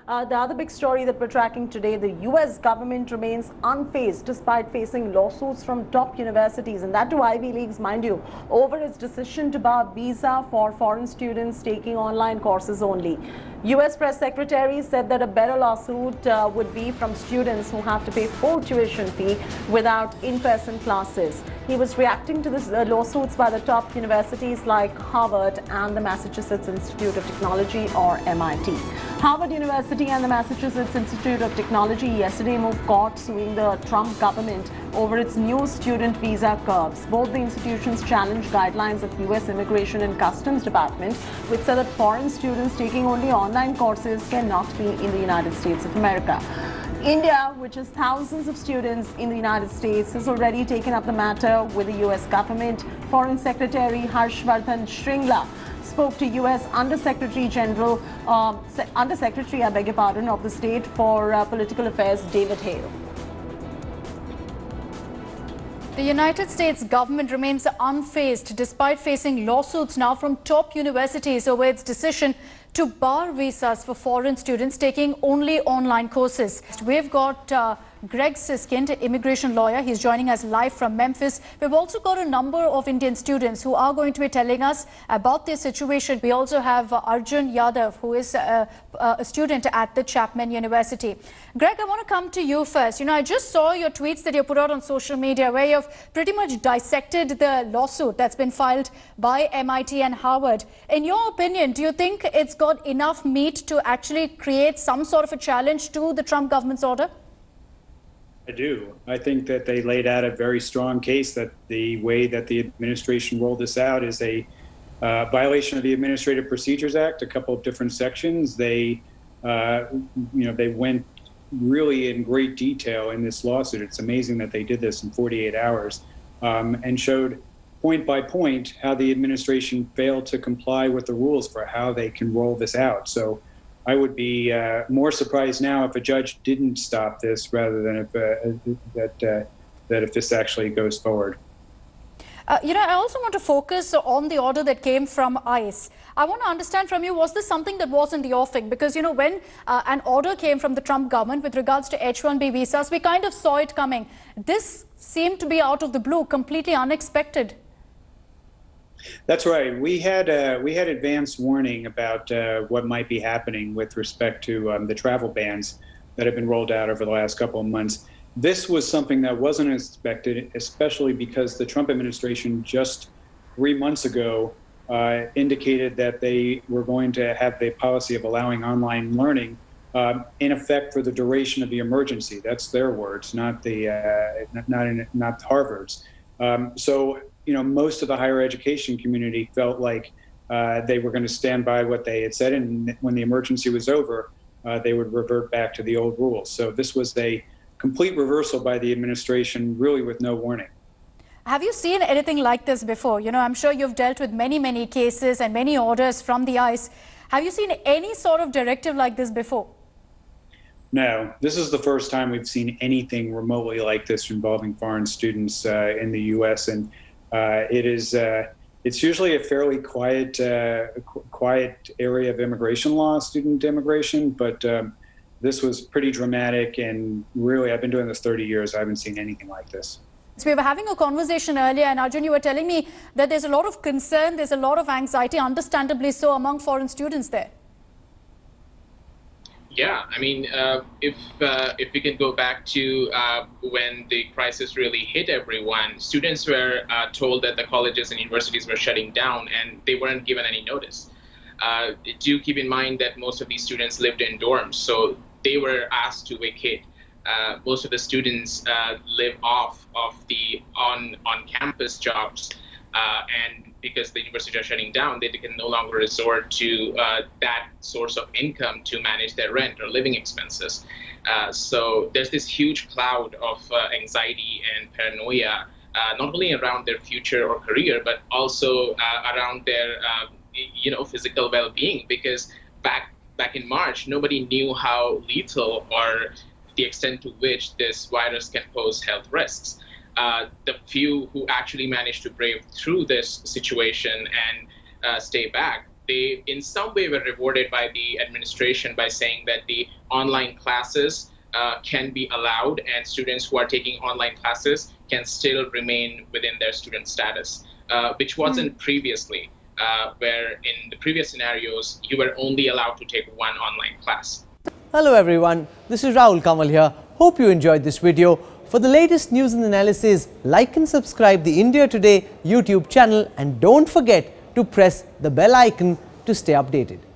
The other big story that we're tracking today, the US government remains unfazed despite facing lawsuits from top universities, and that to Ivy Leagues, mind you, over its decision to bar visa for foreign students taking online courses only. US Press Secretary said that a better lawsuit would be from students who have to pay full tuition fee without in-person classes. He was reacting to these lawsuits by the top universities like Harvard and the Massachusetts Institute of Technology, or MIT. Harvard University and the Massachusetts Institute of Technology yesterday moved court suing the Trump government over its new student visa curbs. Both the institutions challenged guidelines of US Immigration and Customs Department, which said that foreign students taking only online courses cannot be in the United States of America. India, which has thousands of students in the United States, has already taken up the matter with the US government. Foreign Secretary Harshvardhan Shringla spoke to US Undersecretary of the State for Political Affairs, David Hale. The United States government remains unfazed despite facing lawsuits now from top universities over its decision to bar visas for foreign students taking only online courses. We've got Greg Siskind, immigration lawyer. He's joining us live from Memphis. We've also got a number of Indian students who are going to be telling us about their situation. We also have Arjun Yadav, who is a student at the Chapman University. Greg, I want to come to you first. You know, I just saw your tweets that you put out on social media where you've pretty much dissected the lawsuit that's been filed by MIT and Harvard. In your opinion, do you think it's got enough meat to actually create some sort of a challenge to the Trump government's order? I do. I think that they laid out a very strong case that the way that the administration rolled this out is a violation of the Administrative Procedures Act, a couple of different sections. They went really in great detail in this lawsuit. It's amazing that they did this in 48 hours and showed point by point how the administration failed to comply with the rules for how they can roll this out. So I would be more surprised now if a judge didn't stop this rather than if this actually goes forward. I also want to focus on the order that came from ICE. I want to understand from you, was this something that was in the offing? Because, you know, when an order came from the Trump government with regards to H-1B visas, we kind of saw it coming. This seemed to be out of the blue, completely unexpected. That's right. We had advance warning about what might be happening with respect to the travel bans that have been rolled out over the last couple of months. This was something that wasn't expected, especially because the Trump administration just 3 months ago indicated that they were going to have the policy of allowing online learning in effect for the duration of the emergency. That's their words, not Harvard's. So, you know, most of the higher education community felt like they were going to stand by what they had said, and when the emergency was over, they would revert back to the old rules. So this was a complete reversal by the administration, really with no warning. Have you seen anything like this before? You know, I'm sure you've dealt with many, many cases and many orders from the ICE. Have you seen any sort of directive like this before? No, this is the first time we've seen anything remotely like this involving foreign students in the U.S. and it's usually a fairly quiet area of immigration law, student immigration, but this was pretty dramatic, and really, I've been doing this 30 years. I haven't seen anything like this. So we were having a conversation earlier, and Arjun, you were telling me that there's a lot of concern, there's a lot of anxiety, understandably so, among foreign students there. Yeah, I mean, if we can go back to when the crisis really hit everyone, students were told that the colleges and universities were shutting down, and they weren't given any notice. Do keep in mind that most of these students lived in dorms, so they were asked to vacate. Most of the students live off of the on-campus jobs, and because the universities are shutting down, they can no longer resort to that source of income to manage their rent or living expenses. So there's this huge cloud of anxiety and paranoia, not only around their future or career, but also around their physical well-being, because back in March, nobody knew how lethal or the extent to which this virus can pose health risks. The few who actually managed to brave through this situation and stay back, they in some way were rewarded by the administration by saying that the online classes can be allowed, and students who are taking online classes can still remain within their student status, which wasn't previously, where in the previous scenarios, you were only allowed to take one online class. Hello everyone, this is Rahul Kamal here. Hope you enjoyed this video. For the latest news and analysis, like and subscribe the India Today YouTube channel, and don't forget to press the bell icon to stay updated.